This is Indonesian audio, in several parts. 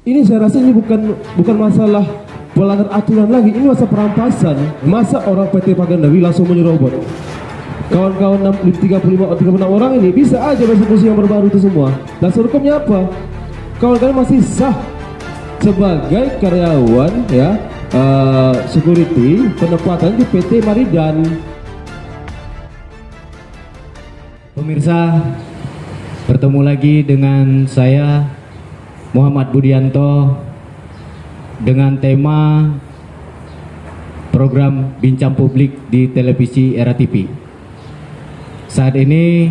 ini saya rasa ini bukan masalah pelanggar aturan lagi, ini masa perampasan. Masa orang PT Pagandawi langsung menyerobot kawan-kawan 36 orang ini? Bisa aja persekusi yang baru-baru itu semua. Dasar hukumnya apa? Kawan-kawan masih sah sebagai karyawan ya, security penempatan di PT Maridan. Pemirsa, bertemu lagi dengan saya Muhammad Budianto dengan tema program Bincang Publik di televisi Era TV. Saat ini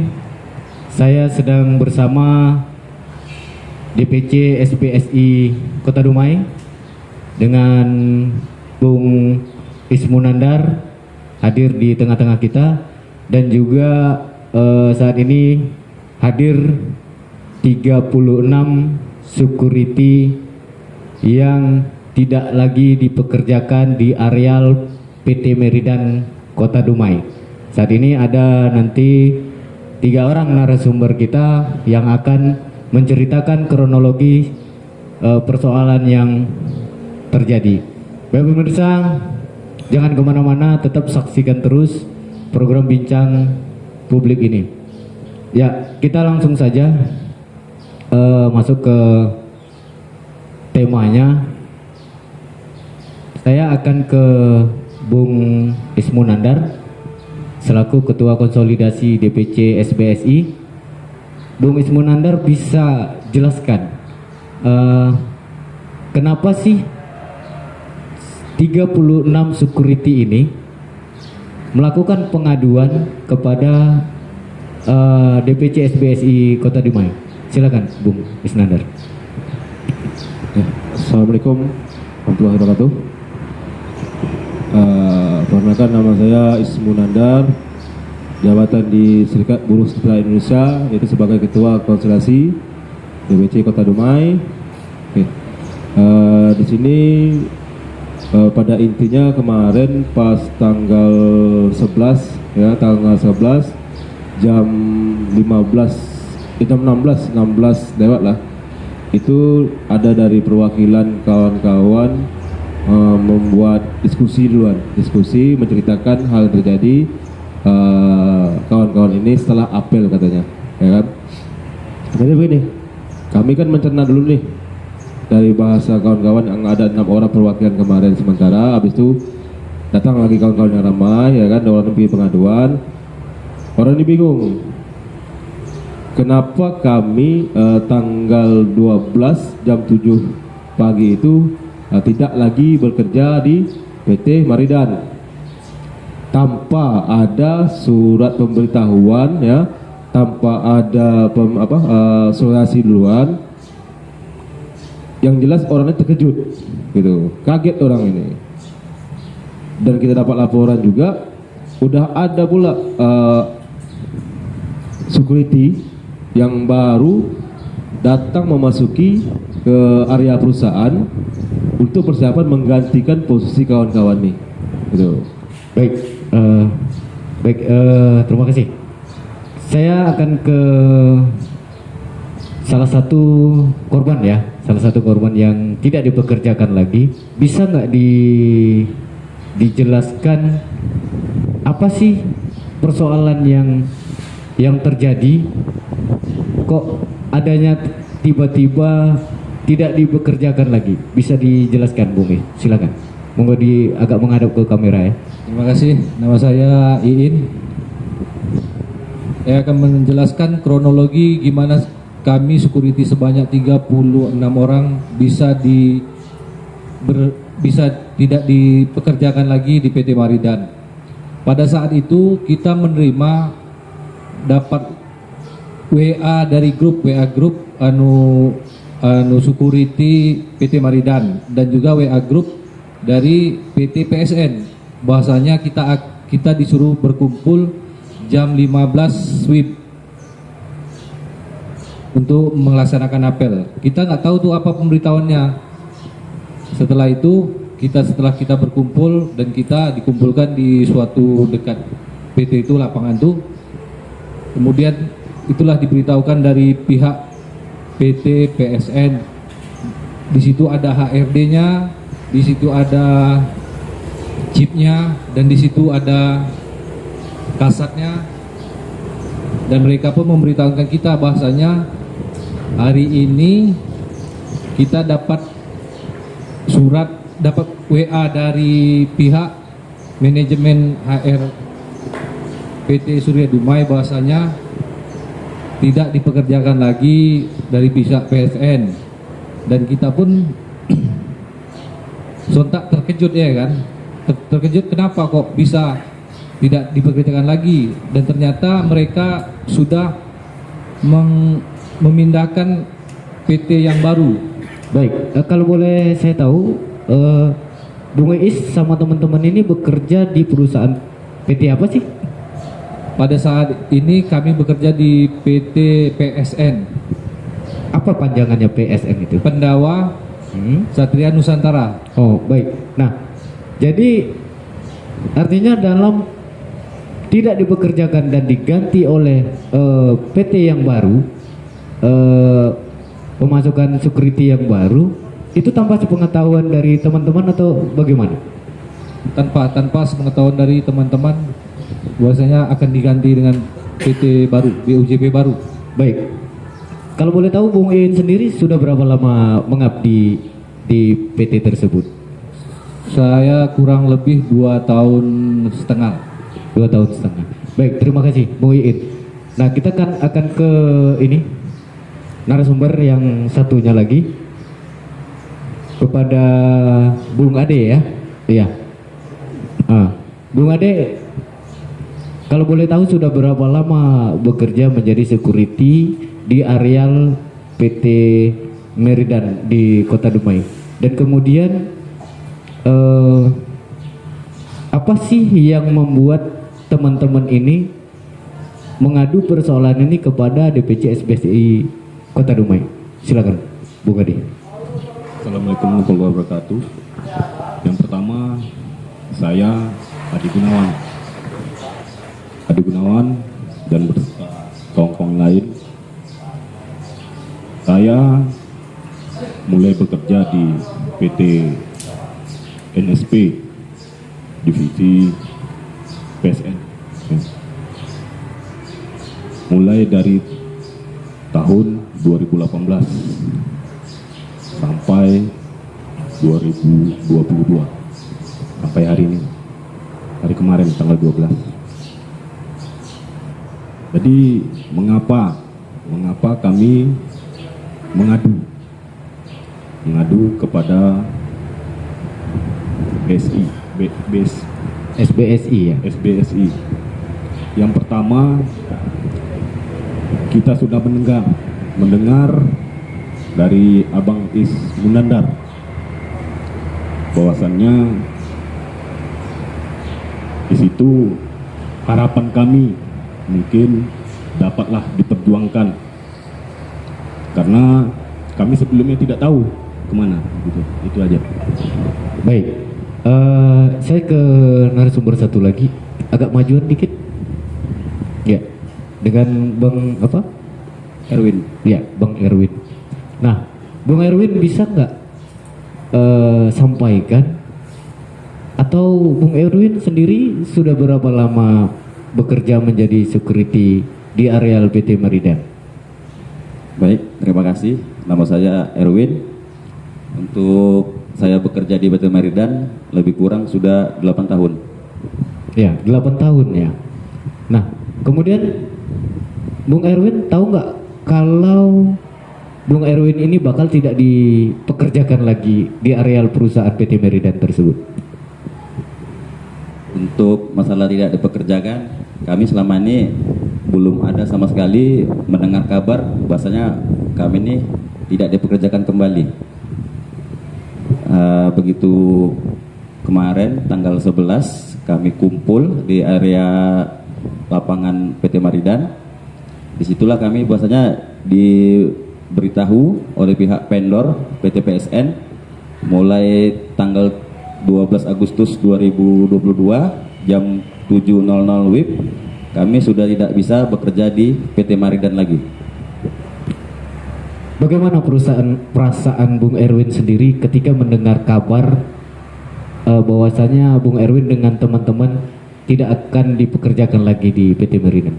saya sedang bersama DPC SPSI Kota Dumai dengan Bung Ismunandar hadir di tengah-tengah kita, dan juga saat ini hadir 36 security yang tidak lagi dipekerjakan di areal PT Maridan Kota Dumai. Saat ini ada nanti 3 orang narasumber kita yang akan menceritakan kronologi persoalan yang terjadi. Baik pemirsa, jangan kemana-mana, tetap saksikan terus program Bincang Publik ini. Ya, kita langsung saja masuk ke temanya. Saya akan ke Bung Ismunandar selaku Ketua Konsolidasi DPC SPSI. Bung Ismunandar bisa jelaskan kenapa sih 36 security ini melakukan pengaduan kepada DPC SPSI Kota Dumai? Silakan Bung Ismunandar. Assalamualaikum warahmatullahi wabarakatuh. Perkenalkan, nama saya Ismunandar, jabatan di Serikat Buruh Sejahtera Indonesia, yaitu sebagai Ketua Konsolidasi DPC Kota Dumai. Oke. Di sini pada intinya kemarin pas tanggal 11 ya, tanggal 11 jam 16 lewat lah, itu ada dari perwakilan kawan-kawan membuat diskusi menceritakan hal yang terjadi kawan-kawan ini setelah apel katanya, ya kan. Jadi begini, kami kan mencerna dulu nih dari bahasa kawan-kawan yang ada 6 orang perwakilan kemarin, sementara habis itu datang lagi kawan-kawan yang ramai, ya kan, orang lebih pengaduan. Orang ini bingung, kenapa kami tanggal 12 jam 7 pagi itu tidak lagi bekerja di PT Maridan tanpa ada surat pemberitahuan, ya, tanpa ada solusi duluan. Yang jelas orangnya terkejut gitu, kaget orang ini. Dan kita dapat laporan juga udah ada pula security yang baru datang memasuki ke area perusahaan untuk persiapan menggantikan posisi kawan-kawan nih, gitu. Baik, terima kasih. Saya akan ke salah satu korban ya, salah satu korban yang tidak dipekerjakan lagi. Bisa nggak dijelaskan apa sih persoalan yang terjadi? Kok adanya tiba-tiba tidak dipekerjakan lagi? Bisa dijelaskan, Bung? Silakan. Monggo agak menghadap ke kamera ya. Terima kasih. Nama saya Iin. Saya akan menjelaskan kronologi gimana kami security sebanyak 36 orang bisa tidak dipekerjakan lagi di PT Maridan. Pada saat itu kita menerima dapat WA dari WA grup security PT Maridan, dan juga WA grup dari PT PSN, bahwasanya kita disuruh berkumpul jam 15 sweep untuk melaksanakan apel. Kita nggak tahu tuh apa pemberitahuannya. Setelah itu setelah kita berkumpul dan kita dikumpulkan di suatu dekat PT itu, lapangan tuh, kemudian itulah diberitahukan dari pihak PT PSN Di situ ada HRD-nya, di situ ada chipnya, dan di situ ada kasatnya. Dan mereka pun memberitahukan kita bahasanya hari ini kita dapat surat, dapat WA dari pihak manajemen HR PT Surya Dumai bahasanya tidak dipekerjakan lagi dari pihak PSN. Dan kita pun sontak terkejut ya kan, terkejut kenapa kok bisa tidak dipekerjakan lagi, dan ternyata mereka sudah memindahkan PT yang baru. Baik, kalau boleh saya tahu, Bung Iis sama teman-teman ini bekerja di perusahaan PT apa sih? Pada saat ini kami bekerja di PT PSN. Apa panjangannya PSN itu? Pendawa Satria Nusantara. Oh, baik. Nah, jadi artinya dalam tidak dipekerjakan dan diganti oleh PT yang baru, pemasukan security yang baru, itu tanpa sepengetahuan dari teman-teman atau bagaimana? Tanpa sepengetahuan dari teman-teman, bahwasanya akan diganti dengan PT baru, BUJP baru. Baik. Kalau boleh tahu, Bung Iin sendiri sudah berapa lama mengabdi di PT tersebut? Saya kurang lebih 2 tahun setengah. 2 tahun setengah. Baik, terima kasih Bung Iin. Nah, kita akan ke ini narasumber yang satunya lagi, kepada Bung Ade ya. Iya. Bung Ade, kalau boleh tahu sudah berapa lama bekerja menjadi security di areal PT Meridan di Kota Dumai? Dan kemudian apa sih yang membuat teman-teman ini mengadu persoalan ini kepada DPC SBSI Kota Dumai? Silakan, Bung Ade. Assalamualaikum warahmatullahi wabarakatuh. Yang pertama, saya Adi Gunawan dan beserta kawan-kawan lain. Saya mulai bekerja di PT NSP divisi PSN. Mulai dari tahun 2018 sampai 2022 sampai hari ini, hari kemarin tanggal 12. Jadi mengapa kami mengadu kepada SBSI ya. SBSI. Yang pertama, kita sudah mendengar dari Abang Is Munandar bahwasannya di situ harapan kami mungkin dapatlah diperjuangkan, karena kami sebelumnya tidak tahu kemana gitu. Itu aja. Baik, saya ke narasumber satu lagi, agak majuan dikit ya, dengan Bang apa? Erwin. Ya, Bang Erwin. Nah, Bang Erwin bisa nggak sampaikan, atau Bung Erwin sendiri sudah berapa lama bekerja menjadi security di areal PT Meridan? Baik, terima kasih. Nama saya Erwin. Untuk saya bekerja di PT Meridan lebih kurang sudah 8 tahun. Ya, 8 tahun ya. Nah, kemudian Bung Erwin tahu nggak kalau Bung Erwin ini bakal tidak dipekerjakan lagi di areal perusahaan PT Meridan tersebut? Untuk masalah tidak dipekerjakan, kami selama ini belum ada sama sekali mendengar kabar bahwasanya kami ini tidak dipekerjakan kembali. Begitu kemarin tanggal 11 kami kumpul di area lapangan PT Meridan. Disitulah kami bahwasanya diberitahu oleh pihak vendor PT PSN mulai tanggal 12 Agustus 2022 jam 7.00 WIB kami sudah tidak bisa bekerja di PT Meridan lagi. Bagaimana perasaan Bung Erwin sendiri ketika mendengar kabar bahwasanya Bung Erwin dengan teman-teman tidak akan dipekerjakan lagi di PT Merinan?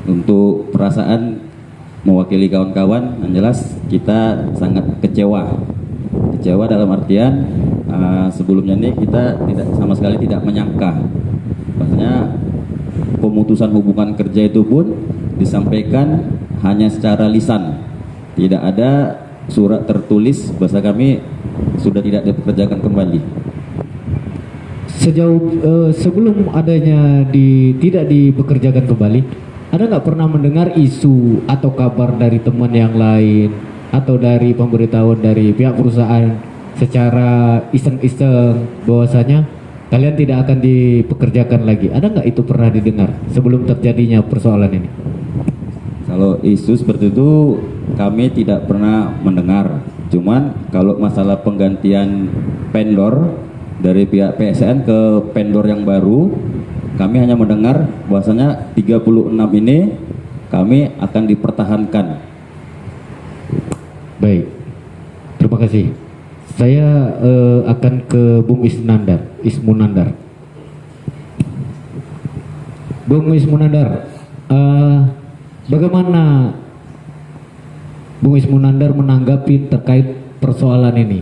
Untuk perasaan mewakili kawan-kawan, yang jelas kita sangat kecewa. Kecewa dalam artian sebelumnya ini kita sama sekali tidak menyangka. Maksudnya pemutusan hubungan kerja itu pun disampaikan hanya secara lisan. Tidak ada surat tertulis bahasa kami sudah tidak dipekerjakan kembali. Sejauh sebelum adanya tidak dipekerjakan kembali, ada nggak pernah mendengar isu atau kabar dari teman yang lain atau dari pemberitahuan dari pihak perusahaan secara iseng-iseng bahwasanya kalian tidak akan dipekerjakan lagi? Ada nggak itu pernah didengar sebelum terjadinya persoalan ini? Kalau isu seperti itu kami tidak pernah mendengar. Cuman kalau masalah penggantian vendor dari pihak PSN ke vendor yang baru, kami hanya mendengar bahwasanya 36 ini kami akan dipertahankan. Baik, terima kasih. Saya akan ke Bung Ismunandar. Bung Ismunandar, bagaimana Bung Ismunandar menanggapi terkait persoalan ini?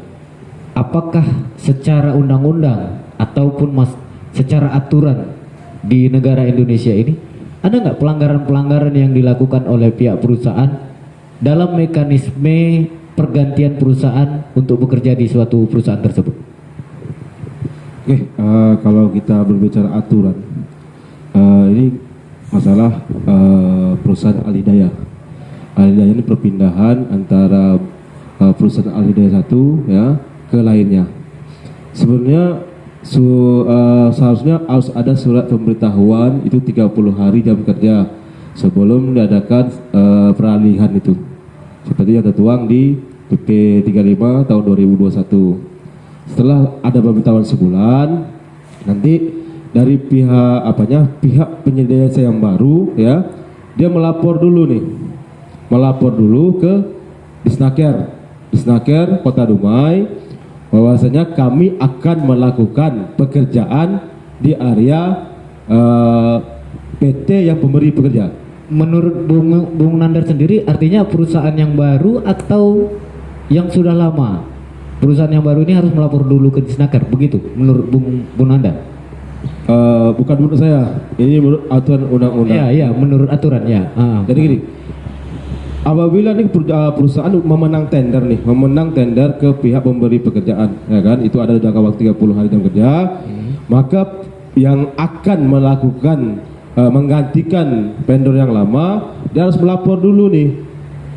Apakah secara undang-undang ataupun secara aturan di negara Indonesia ini ada nggak pelanggaran-pelanggaran yang dilakukan oleh pihak perusahaan dalam mekanisme pergantian perusahaan untuk bekerja di suatu perusahaan tersebut? Oke, kalau kita berbicara aturan, ini masalah perusahaan Alidaya. Alidaya ini perpindahan antara perusahaan Alidaya satu ya ke lainnya. Sebenarnya seharusnya harus ada surat pemberitahuan itu 30 hari jam kerja sebelum diadakan peralihan itu. Seperti yang tertuang di PP 35 tahun 2021. Setelah ada pemberitahuan sebulan, nanti dari pihak penyedia jasa yang baru ya, dia melapor dulu ke Disnaker Kota Dumai bahwasanya kami akan melakukan pekerjaan di area PT yang pemberi pekerja. Menurut Bung Nandar sendiri, artinya perusahaan yang baru atau yang sudah lama? Perusahaan yang baru ini harus melapor dulu ke Disnaker, begitu? Menurut Bung Nandar? Bukan menurut saya, ini menurut aturan undang-undang. Iya, menurut aturan ya. Jadi gini, apabila nih perusahaan memenang tender ke pihak pemberi pekerjaan, ya kan, itu ada jangka waktu 30 hari jam kerja, maka yang akan melakukan menggantikan vendor yang lama, dia harus melapor dulu nih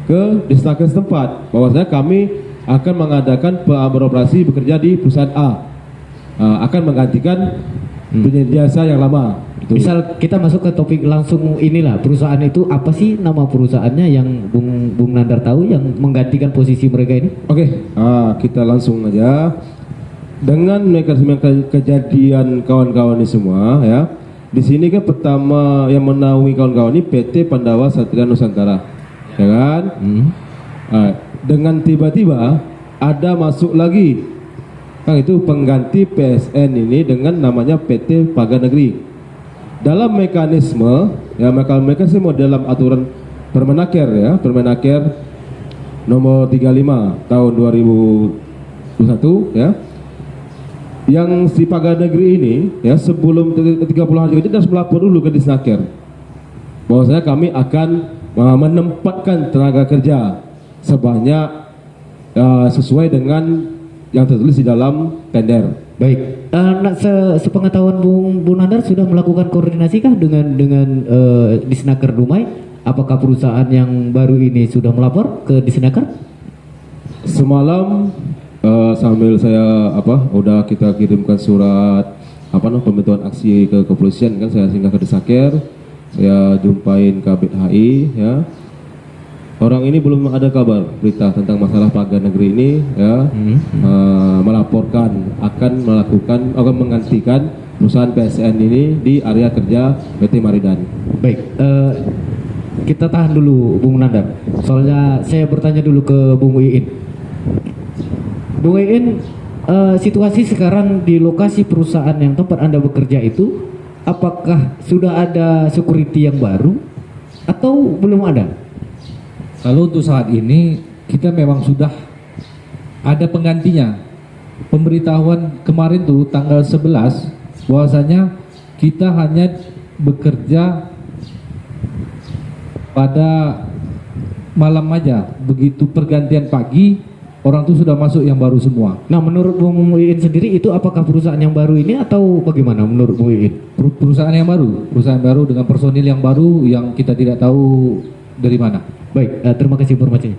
ke Disnaker setempat bahwasanya kami akan mengadakan beroperasi bekerja di perusahaan A, akan menggantikan penyedia jasa yang lama. Misal kita masuk ke topik langsung inilah, perusahaan itu apa sih nama perusahaannya yang Bung Nandar tahu yang menggantikan posisi mereka ini? Oke, kita langsung aja dengan mekanisme kejadian kawan-kawan ini semua ya. Di sini kan pertama yang menaungi kawan-kawan ini PT Pandawa Satria Nusantara, ya kan? Dengan tiba-tiba ada masuk lagi, kan itu pengganti PSN ini dengan namanya PT Paga Negeri. Dalam mekanisme dalam aturan Permenaker ya, Permenaker nomor 35 tahun 2021 ya. Yang si Paga Negeri ini ya sebelum 30 hari itu harus melapor dulu ke Disnaker bahwasanya kami akan menempatkan tenaga kerja sebanyak sesuai dengan yang tertulis di dalam tender. Baik, sepengetahuan Bung Nandar sudah melakukan koordinasikah dengan Disnaker Dumai? Apakah perusahaan yang baru ini sudah melapor ke Disnaker? Semalam sambil saya udah kita kirimkan surat pembentukan aksi ke kepolisian kan, saya singgah ke Disnaker, saya jumpain Kabid HI ya. Orang ini belum ada kabar berita tentang masalah Paga Negeri ini ya, melaporkan akan menggantikan perusahaan PSN ini di area kerja PT Maridan. Baik, kita tahan dulu Bung Nandar. Soalnya saya bertanya dulu ke Bung Iin. Bung Iin, situasi sekarang di lokasi perusahaan yang tempat Anda bekerja itu, apakah sudah ada security yang baru atau belum ada? Kalau untuk saat ini kita memang sudah ada penggantinya. Pemberitahuan kemarin tuh tanggal 11 bahwasanya kita hanya bekerja pada malam aja. Begitu pergantian pagi, orang tuh sudah masuk yang baru semua. Nah, menurut Bung Iin sendiri itu apakah perusahaan yang baru ini atau bagaimana menurut Bung Iin? Perusahaan yang baru, perusahaan baru dengan personil yang baru yang kita tidak tahu dari mana. Baik, terima kasih informasinya.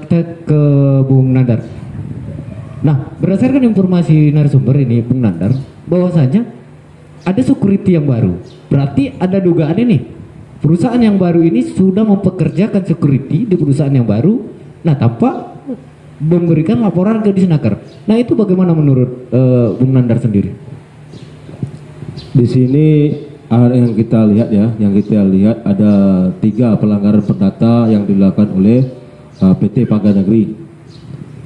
Kita ke Bung Nandar. Nah, berdasarkan informasi narasumber ini, Bung Nandar, bahwasanya ada security yang baru. Berarti ada dugaan ini. Perusahaan yang baru ini sudah mempekerjakan security di perusahaan yang baru. Nah, tanpa memberikan laporan ke Disnaker. Nah, itu bagaimana menurut Bung Nandar sendiri? Di sini yang kita lihat ya, ada 3 pelanggaran perdata yang dilakukan oleh PT Paga Negeri.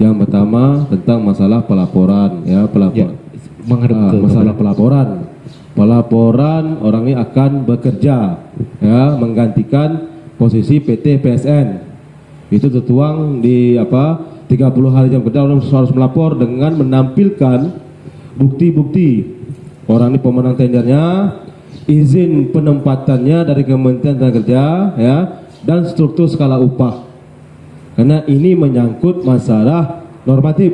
Yang pertama tentang masalah pelaporan ya, masalah pelaporan. Pelaporan orang ini akan bekerja ya, menggantikan posisi PT PSN. Itu tertuang di 30 hari jam kerja orang harus melapor dengan menampilkan bukti-bukti. Orang ini pemenang tendernya, izin penempatannya dari Kementerian Tenaga Kerja ya, dan struktur skala upah. Karena ini menyangkut masalah normatif.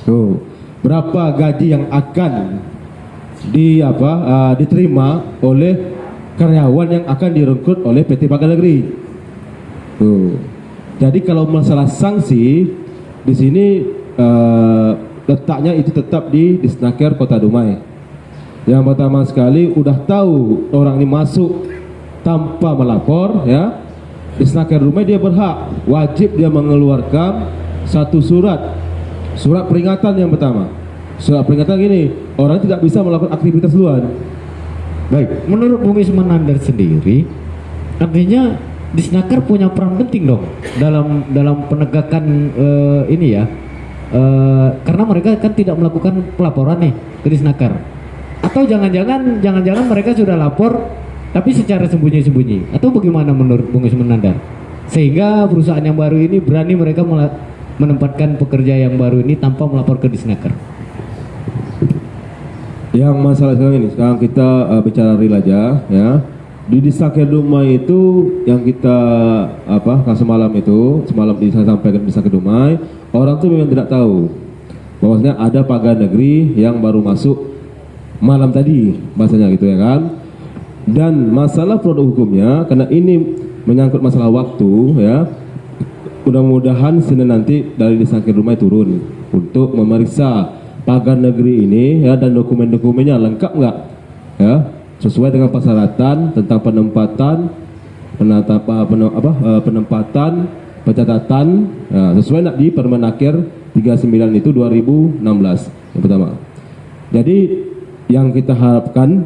Tuh, berapa gaji yang akan diterima oleh karyawan yang akan direkrut oleh PT Paga Negeri. Tuh. Jadi kalau masalah sanksi di sini letaknya itu tetap di Disnaker Kota Dumai. Yang pertama sekali udah tahu orang ini masuk tanpa melapor ya, Disnaker Dumai dia berhak, wajib dia mengeluarkan satu surat peringatan. Yang pertama, surat peringatan gini, orang tidak bisa melakukan aktivitas luar. Baik, menurut Bung Isman Nandar sendiri, artinya Disnaker punya peran penting dong dalam penegakan ini ya, karena mereka kan tidak melakukan pelaporan nih ke Disnaker. Atau jangan-jangan mereka sudah lapor tapi secara sembunyi-sembunyi, atau bagaimana menurut Bung Isman Nandar, sehingga perusahaan yang baru ini berani mereka menempatkan pekerja yang baru ini tanpa melapor ke Disnaker? Yang masalah sekarang kita bicara real aja ya. Di Disnaker Dumai itu yang kita semalam disampaikan di Disnaker Dumai, orang tuh memang tidak tahu bahwasanya ada pegawai negeri yang baru masuk malam tadi, bahasanya gitu ya kan. Dan masalah produk hukumnya, karena ini menyangkut masalah waktu ya, mudah-mudahan Senin nanti dari Disnaker Dumai turun untuk memeriksa pegawai negeri ini ya, dan dokumen-dokumennya lengkap nggak ya, sesuai dengan persyaratan tentang penempatan, pencatatan ya, sesuai nak di Permenaker 39 itu 2016 yang pertama. Jadi yang kita harapkan,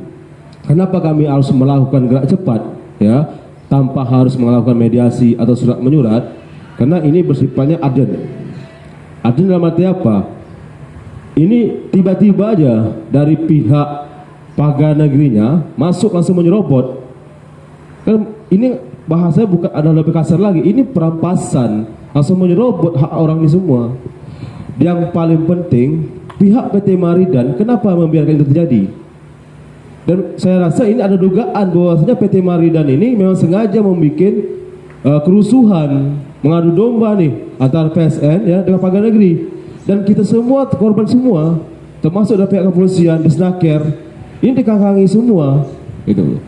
kenapa kami harus melakukan gerak cepat ya, tanpa harus melakukan mediasi atau surat menyurat, karena ini bersifatnya urgent. Urgent dalam arti apa? Ini tiba-tiba aja dari pihak pegawai negerinya masuk langsung menyerobot. Kan ini bahasanya bukan ada lebih kasar lagi, ini perampasan, langsung menyerobot hak orang ini semua. Yang paling penting, pihak PT Maridan kenapa membiarkan itu terjadi? Dan saya rasa ini ada dugaan bahwasanya PT Maridan ini memang sengaja membuat kerusuhan, mengadu domba nih antara PSN ya dengan pegawai negeri. Dan kita semua korban semua, termasuk dari pihak kepolisian, Disnaker, ini dikangkangi semua gitu.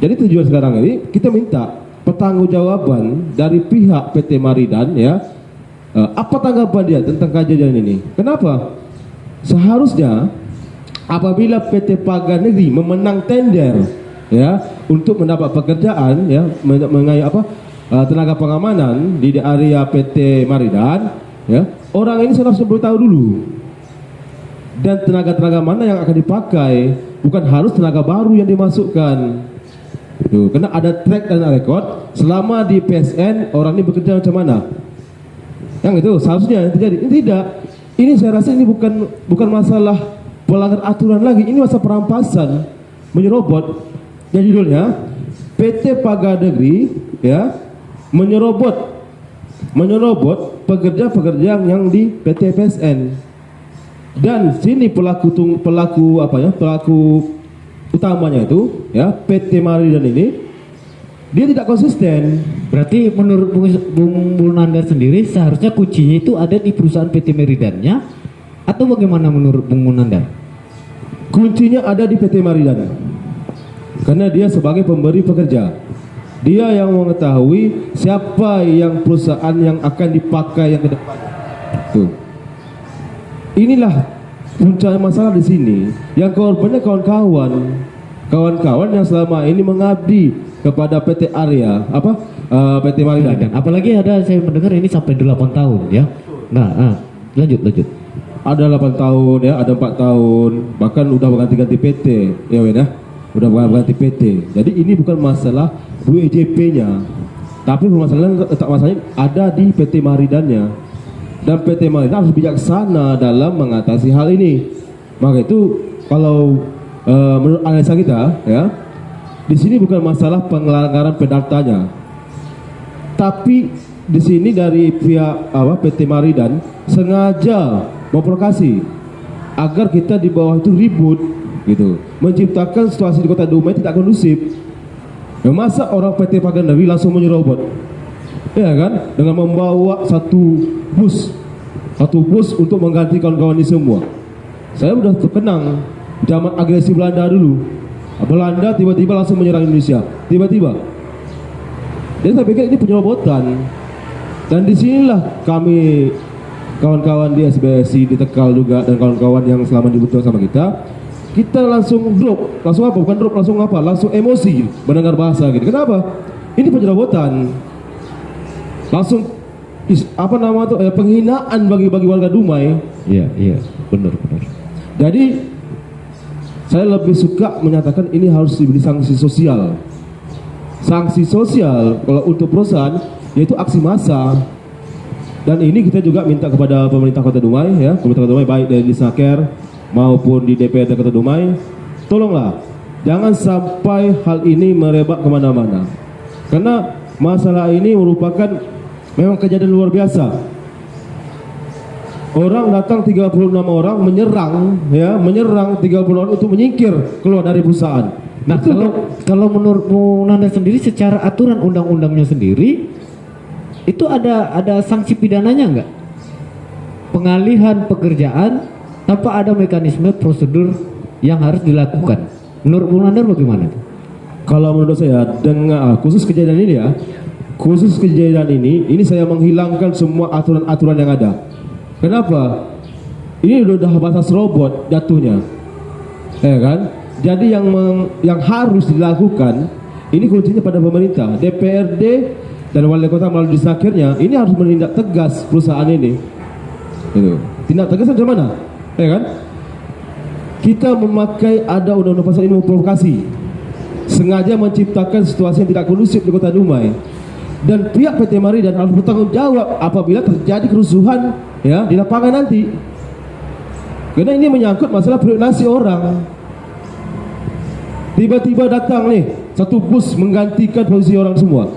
Jadi tujuan sekarang ini kita minta pertanggungjawaban dari pihak PT Maridan ya. Apa tanggapan dia tentang kejadian ini? Kenapa? Seharusnya apabila PT Paga Negeri memenang tender ya untuk mendapat pekerjaan ya mengenai tenaga pengamanan di area PT Maridan ya, orang ini harus beritahu dulu. Dan tenaga-tenaga mana yang akan dipakai, bukan harus tenaga baru yang dimasukkan. Tuh, karena ada track dan record selama di PSN orang ini bekerja macam mana. Yang itu seharusnya yang terjadi. Ini tidak. Ini saya rasa ini bukan masalah pelanggar aturan lagi. Ini masalah perampasan, menyerobot. Yang judulnya PT Paga Negeri ya menyerobot pekerja-pekerja yang di PT PSN. Dan sini pelaku utamanya itu ya PT Maridan ini dia tidak konsisten. Berarti menurut Bung Munandar sendiri seharusnya kuncinya itu ada di perusahaan PT Meridannya atau bagaimana menurut Bung Munandar? Kuncinya ada di PT Maridan. Karena dia sebagai pemberi pekerja. Dia yang mengetahui siapa yang perusahaan yang akan dipakai yang ke depan. Tuh. Inilah punca masalah di sini. Yang korbannya kawan-kawan yang selama ini mengabdi kepada PT Arya, PT Maridan. Apalagi ada saya mendengar ini sampai 8 tahun ya. Nah, lanjut. Ada 8 tahun ya, ada 4 tahun, bahkan udah ganti-ganti PT, ya Wen ya. Udah ganti PT. Jadi ini bukan masalah WJP-nya. Tapi masalahnya ada di PT Maridannya. Dan PT Maridan harus bijaksana dalam mengatasi hal ini. Maka itu kalau menurut analisa kita ya, di sini bukan masalah pelanggaran pendatanya. Tapi di sini dari pihak PT Maridan sengaja memprovokasi agar kita di bawah itu ribut gitu, menciptakan situasi di Kota Dumai tidak kondusif. Ya, masa orang PT Paga Negeri langsung menyerobot, ya kan, dengan membawa satu bus untuk mengganti kawan-kawan ini semua. Saya udah terkenang zaman agresi Belanda dulu. Belanda tiba-tiba langsung menyerang Indonesia, tiba-tiba. Jadi saya pikir ini penyerobotan. Dan disinilah kami kawan-kawan di SBSI di Tegal juga dan kawan-kawan yang selama dibutuhkan sama kita langsung drop, langsung emosi mendengar bahasa gitu. Kenapa? Ini penyerobotan, langsung penghinaan bagi warga Dumai. Iya, benar. Jadi saya lebih suka menyatakan ini harus diberi sanksi sosial. Sanksi sosial kalau untuk perusahaan yaitu aksi massa. Dan ini kita juga minta kepada pemerintah Kota Dumai ya, pemerintah Kota Dumai baik dari Disnaker maupun di DPRD Kota Dumai, tolonglah jangan sampai hal ini merebak kemana-mana. Karena masalah ini merupakan memang kejadian luar biasa. Orang datang 36 orang menyerang 30 orang untuk menyingkir keluar dari perusahaan. Nah, kalau menurut Bung Nanda sendiri secara aturan undang-undangnya sendiri itu ada sanksi pidananya enggak? Pengalihan pekerjaan tanpa ada mekanisme prosedur yang harus dilakukan. Menurut Bung Nanda bagaimana? Kalau menurut saya dengan khusus kejadian ini saya menghilangkan semua aturan-aturan yang ada. Kenapa? Ini udah batas robot jatuhnya, ya kan? Jadi yang harus dilakukan ini kuncinya pada pemerintah, DPRD dan wali kota melalui Disnakernya. Ini harus menindak tegas perusahaan ini. Itu. Tindak tegas dari mana? Ya kan? Kita memakai ada undang-undang pasal ini memprovokasi, sengaja menciptakan situasi yang tidak kondusif di Kota Dumai. Dan pihak PT Maridan harus bertanggung jawab apabila terjadi kerusuhan ya di lapangan nanti. Karena ini menyangkut masalah privasi orang. Tiba-tiba datang nih satu bus menggantikan posisi orang semua.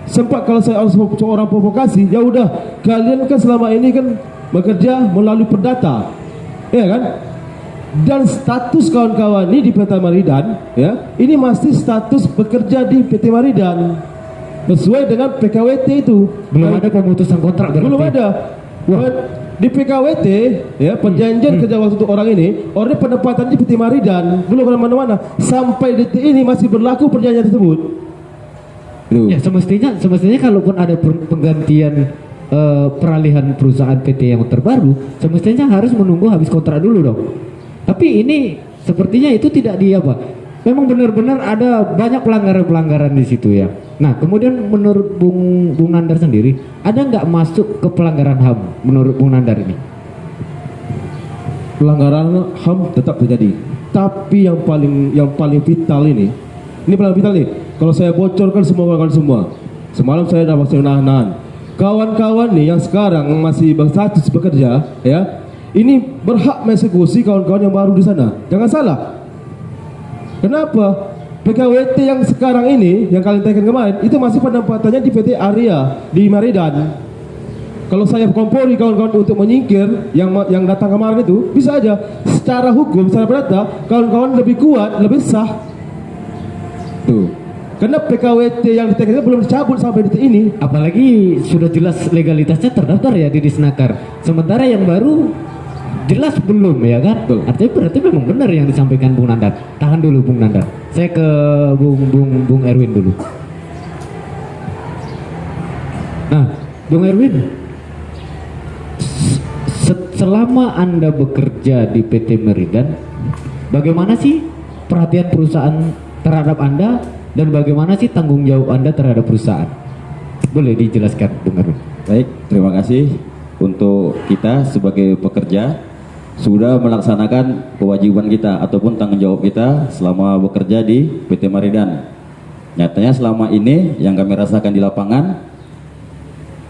Sempat kalau saya harus orang provokasi, ya udah kalian kan selama ini kan bekerja melalui perdata, ya kan? Dan status kawan-kawan ini di PT Maridan, ya, ini masih status bekerja di PT Maridan sesuai dengan PKWT itu. Belum ada pemutusan kontrak berarti. Belum ada. Di PKWT, ya, perjanjian kerja waktu untuk orang ini penempatan di PT Maridan, belum kemana-mana. Sampai detik ini masih berlaku perjanjian tersebut. Ya, semestinya kalaupun ada penggantian peralihan perusahaan PT yang terbaru, semestinya harus menunggu habis kontrak dulu dong. Tapi ini sepertinya itu tidak memang benar-benar ada banyak pelanggaran di situ ya. Nah, kemudian menurut Bung Nandar sendiri, ada nggak masuk ke pelanggaran HAM menurut Bung Nandar ini? Pelanggaran HAM tetap terjadi. Tapi yang paling vital ini Ini paling vital nih. Kalau saya bocorkan semua kawan semua. Semalam saya dapat nahan. Kawan-kawan nih yang sekarang masih berstatus bekerja, ya, ini berhak mengeksekusi kawan-kawan yang baru di sana. Jangan salah. Kenapa? PKWT yang sekarang ini, yang kalian tanyakan kemarin, itu masih penempatannya di PT Arya di Maridan. Kalau saya kompori kawan-kawan untuk menyingkir yang datang kemarin itu, bisa aja. Secara hukum, secara perdata, kawan-kawan lebih kuat, lebih sah. Tuh. Karena PKWT yang ditekan itu belum dicabut sampai detik ini. Apalagi sudah jelas legalitasnya terdaftar ya di Disnaker. Sementara yang baru jelas belum, ya kan? Betul. Artinya berarti memang benar yang disampaikan Bung Nandar. Tahan dulu Bung Nandar. Saya ke Bung Erwin dulu. Nah, Bung Erwin, selama Anda bekerja di PT Meridan, bagaimana sih perhatian perusahaan terhadap Anda dan bagaimana sih tanggung jawab Anda terhadap perusahaan? Boleh dijelaskan, Bung Erwin? Baik, terima kasih untuk kita sebagai pekerja sudah melaksanakan kewajiban kita ataupun tanggung jawab kita selama bekerja di PT Maridan. Nyatanya selama ini yang kami rasakan di lapangan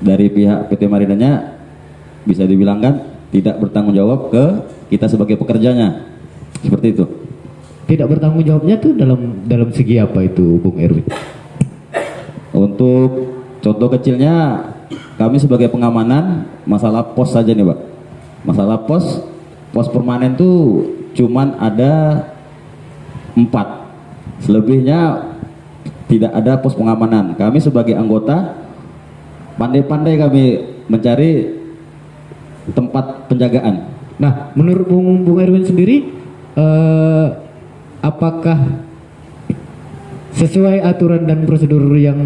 dari pihak PT Maridannya bisa dibilangkan tidak bertanggung jawab ke kita sebagai pekerjanya. Seperti itu. Tidak bertanggung jawabnya tuh dalam segi apa itu, Bung Erwin? Untuk contoh kecilnya, kami sebagai pengamanan masalah pos saja nih Pak. Masalah pos permanen tuh cuman ada 4. Selebihnya tidak ada pos pengamanan. Kami sebagai anggota pandai-pandai kami mencari tempat penjagaan. Nah, menurut Bung Erwin sendiri, apakah sesuai aturan dan prosedur yang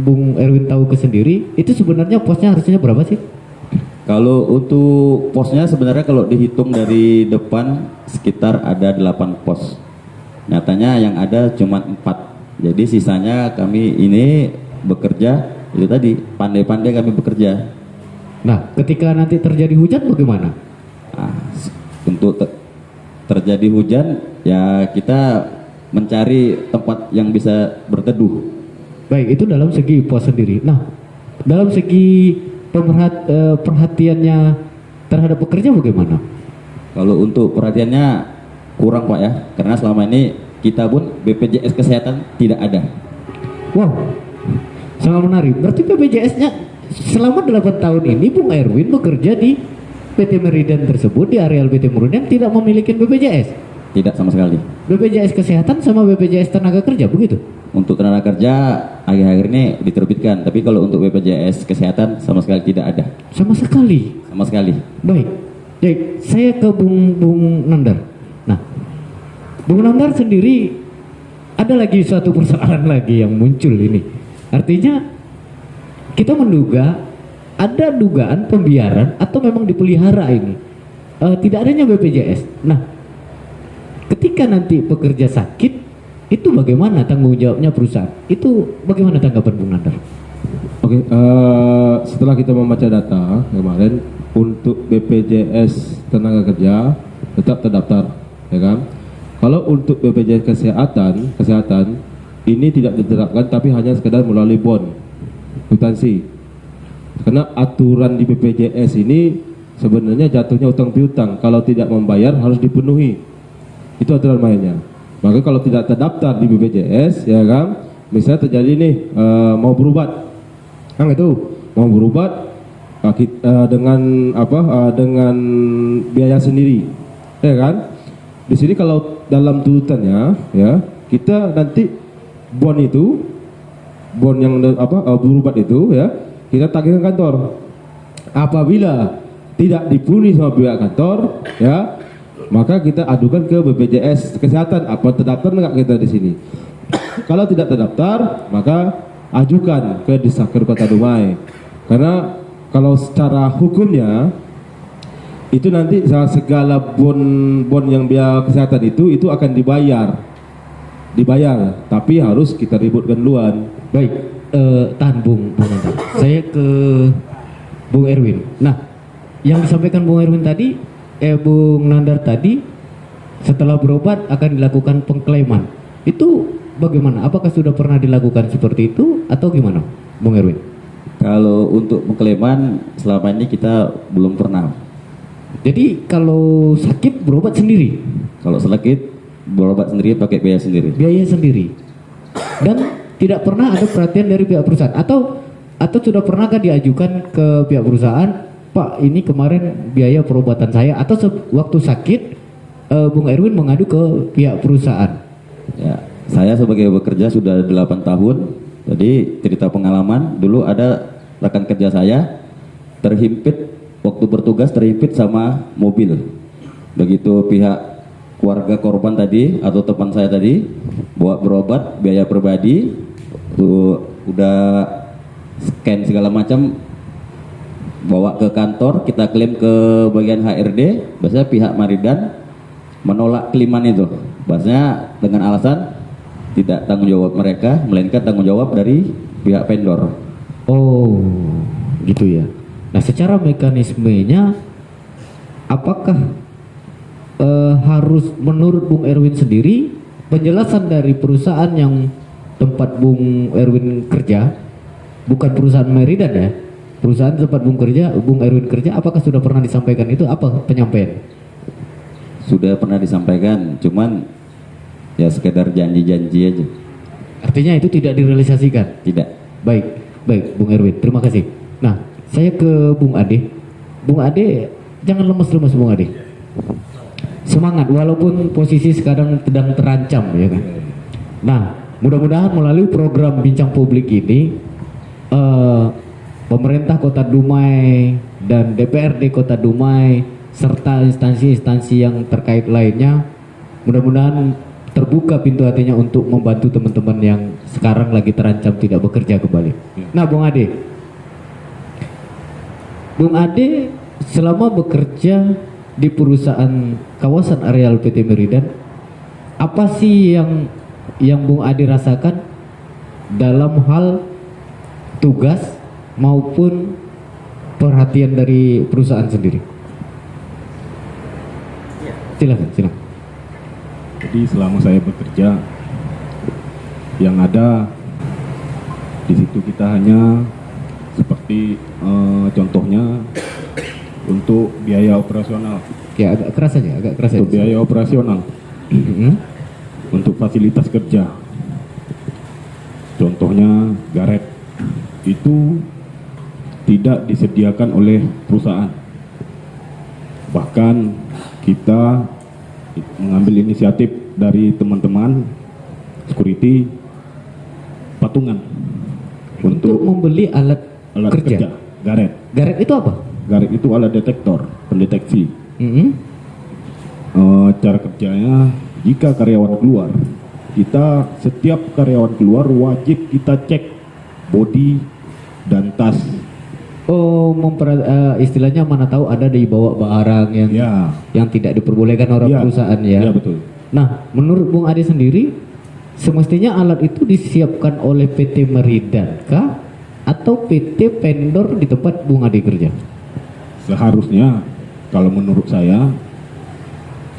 Bung Erwin tahu ke sendiri, itu sebenarnya posnya harusnya berapa sih? Kalau untuk posnya sebenarnya kalau dihitung dari depan sekitar ada 8 pos. Nyatanya yang ada cuma 4. Jadi sisanya kami ini bekerja itu tadi pandai-pandai kami bekerja. Nah, ketika nanti terjadi hujan bagaimana? Nah, untuk terjadi hujan ya kita mencari tempat yang bisa berteduh. Baik, itu dalam segi pos sendiri. Nah, dalam segi perhatiannya terhadap pekerja bagaimana? Kalau untuk perhatiannya kurang Pak ya, karena selama ini kita pun BPJS Kesehatan tidak ada. Wow, sangat menarik. Berarti BPJS-nya selama 8 tahun ini Bung Erwin bekerja di PT Meridan tersebut, di areal PT Meridan tidak memiliki BPJS? Tidak sama sekali. BPJS Kesehatan sama BPJS Tenaga Kerja begitu? Untuk tenaga kerja akhir-akhir ini diterbitkan, tapi kalau untuk BPJS Kesehatan sama sekali tidak ada. Sama sekali? Sama sekali. Baik, saya ke Bung Nandar. Nah, Bung Nandar sendiri ada lagi suatu persoalan lagi yang muncul ini. Artinya kita menduga ada dugaan pembiaran atau memang dipelihara ini tidak adanya BPJS. Nah, ketika nanti pekerja sakit, itu bagaimana tanggung jawabnya perusahaan? Itu bagaimana tanggapan Bung Nandar? Oke, setelah kita membaca data kemarin untuk BPJS Tenaga Kerja tetap terdaftar, ya kan? Kalau untuk BPJS kesehatan ini tidak diterapkan, tapi hanya sekedar melalui bond kwitansi. Karena aturan di BPJS ini sebenarnya jatuhnya utang piutang. Kalau tidak membayar harus dipenuhi. Itu aturan mainnya. Maka kalau tidak terdaftar di BPJS, ya kan, misalnya terjadi nih mau berobat, kan itu mau berobat dengan dengan biaya sendiri, ya kan? Di sini kalau dalam tuntutannya, ya kita nanti bond yang berobat itu, ya kita tagihkan kantor. Apabila tidak dipenuhi sama pihak kantor, ya maka kita adukan ke BPJS Kesehatan, apa terdaftar enggak kita di sini. Kalau tidak terdaftar, maka ajukan ke Disnaker Kota Dumai. Karena kalau secara hukumnya itu nanti segala bon yang biaya kesehatan itu akan dibayar, tapi harus kita ributkan duluan. Baik, tahan Bung Nandar. Saya ke Bung Erwin. Nah, yang disampaikan Bung Erwin tadi, Bung Nandar tadi, setelah berobat akan dilakukan pengklaiman. Itu bagaimana? Apakah sudah pernah dilakukan seperti itu atau gimana, Bung Erwin? Kalau untuk pengklaiman selama ini kita belum pernah. Jadi kalau sakit berobat sendiri, Kalau sakit berobat sendiri pakai biaya sendiri. biaya sendiri, dan tidak pernah ada perhatian dari pihak perusahaan atau sudah pernahkah diajukan ke pihak perusahaan, Pak ini kemarin biaya perobatan saya, atau waktu sakit Bung Erwin mengadu ke pihak perusahaan? Ya, saya sebagai bekerja sudah 8 tahun. Jadi cerita pengalaman, dulu ada rekan kerja saya terhimpit waktu bertugas, terhimpit sama mobil. Begitu pihak keluarga korban tadi atau teman saya tadi bawa berobat biaya pribadi, udah scan segala macam, bawa ke kantor, kita klaim ke bagian HRD, biasanya pihak Maridan menolak klaiman itu, biasanya dengan alasan tidak tanggung jawab mereka, melainkan tanggung jawab dari pihak vendor. Oh, gitu ya. Nah, secara mekanismenya apakah harus menurut Bung Erwin sendiri penjelasan dari perusahaan yang tempat Bung Erwin kerja, bukan perusahaan Meridan ya, perusahaan tempat Bung Erwin kerja, apakah sudah pernah disampaikan itu? Apa penyampaian? Sudah pernah disampaikan, cuman ya sekedar janji-janji aja. Artinya itu tidak direalisasikan? Tidak. Baik Bung Erwin, terima kasih. Nah, saya ke Bung Ade. Bung Ade, jangan lemas-lemas Bung Ade. Semangat walaupun posisi sekarang sedang terancam ya kan. Nah, mudah-mudahan melalui program Bincang Publik ini pemerintah Kota Dumai dan DPRD Kota Dumai serta instansi-instansi yang terkait lainnya mudah-mudahan terbuka pintu hatinya untuk membantu teman-teman yang sekarang lagi terancam tidak bekerja kembali. Nah, Bung Ade selama bekerja di perusahaan kawasan areal PT Meridan, apa sih yang Bung Ade rasakan dalam hal tugas maupun perhatian dari perusahaan sendiri? Silakan. Jadi selama saya bekerja, yang ada di situ kita hanya seperti contohnya untuk biaya operasional. Ya agak keras aja. Untuk biaya operasional, untuk fasilitas kerja. Contohnya garet itu tidak disediakan oleh perusahaan. Bahkan kita mengambil inisiatif dari teman-teman security patungan untuk membeli alat kerja. Garet. Garet itu apa? Garet itu alat detektor, pendeteksi. Cara kerjanya, jika karyawan keluar, setiap karyawan keluar wajib kita cek body dan tas. Oh, istilahnya mana tahu ada dibawa barang yang tidak diperbolehkan orang perusahaan ya. Iya betul. Nah, menurut Bung Ade sendiri, semestinya alat itu disiapkan oleh PT Meridan kah atau PT vendor di tempat Bung Ade kerja? Seharusnya, kalau menurut saya,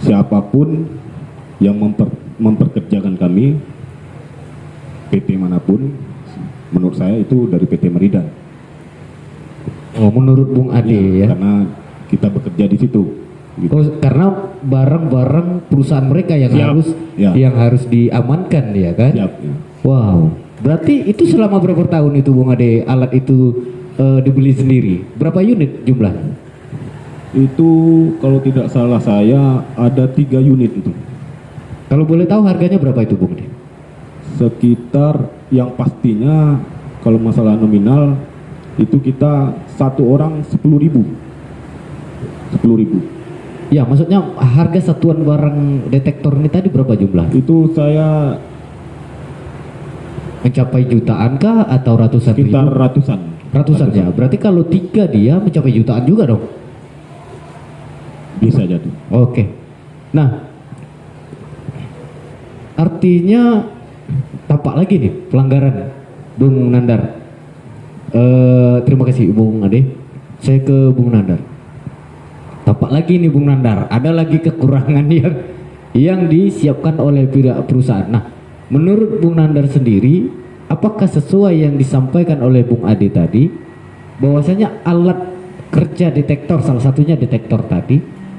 siapapun yang memperkerjakan kami, PT manapun, menurut saya itu dari PT Meridan. Oh, menurut Bung Ade ya? Karena kita bekerja di situ. Gitu. Oh, karena barang-barang perusahaan mereka yang harus diamankan ya kan? Siap, ya. Wow, berarti itu selama berapa tahun itu Bung Ade alat itu dibeli sendiri? Berapa unit jumlahnya? Itu kalau tidak salah saya ada 3 unit itu. Kalau boleh tahu harganya berapa itu Bung Ade? Sekitar yang pastinya kalau masalah nominal itu kita satu orang 10.000. Ya, maksudnya harga satuan barang detektor ini tadi berapa jumlah? Itu saya mencapai jutaan kah atau ratusan ribu? sekitar ratusan. Ratusan ya. Berarti kalau 3 dia mencapai jutaan juga dong. Bisa jadi. Oke. Nah, artinya tampak lagi nih pelanggaran Bung Nandar. Terima kasih Bung Ade. Saya ke Bung Nandar. Tampak lagi nih Bung Nandar, ada lagi kekurangan yang disiapkan oleh pihak perusahaan. Nah, menurut Bung Nandar sendiri, apakah sesuai yang disampaikan oleh Bung Ade tadi, bahwasanya alat kerja detektor, salah satunya detektor tadi,